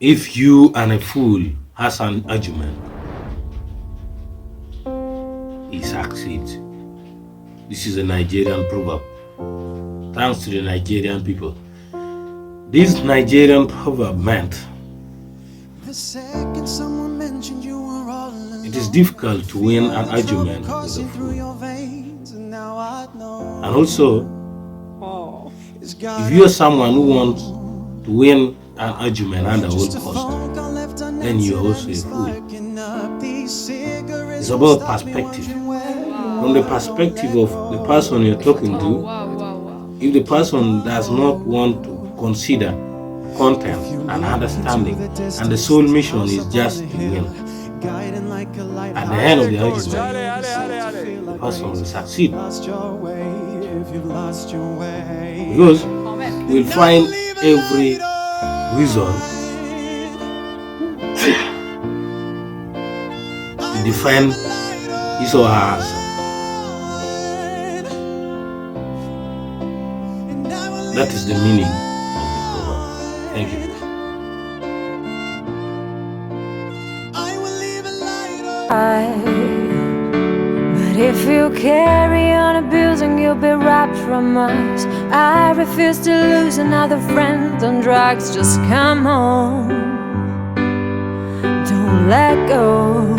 If you and a fool has an argument, he succeeds. This is a Nigerian proverb. Thanks to the Nigerian people. This Nigerian proverb meant it is difficult to win an argument with a fool. And also, if you are someone who wants to win an argument under all cost, then you are also a fool. It's about perspective. From the perspective of the person you're talking to, if the person does not want to consider content and understanding, and the sole mission is just to win, at the end of the argument, the person will succeed. Because we'll find every reason to defend his or her answer. That is the meaning of the proverb. Thank you. But if you carry on abusing, you'll be robbed from us. I refuse to lose another friend on drugs. Just come on, don't let go.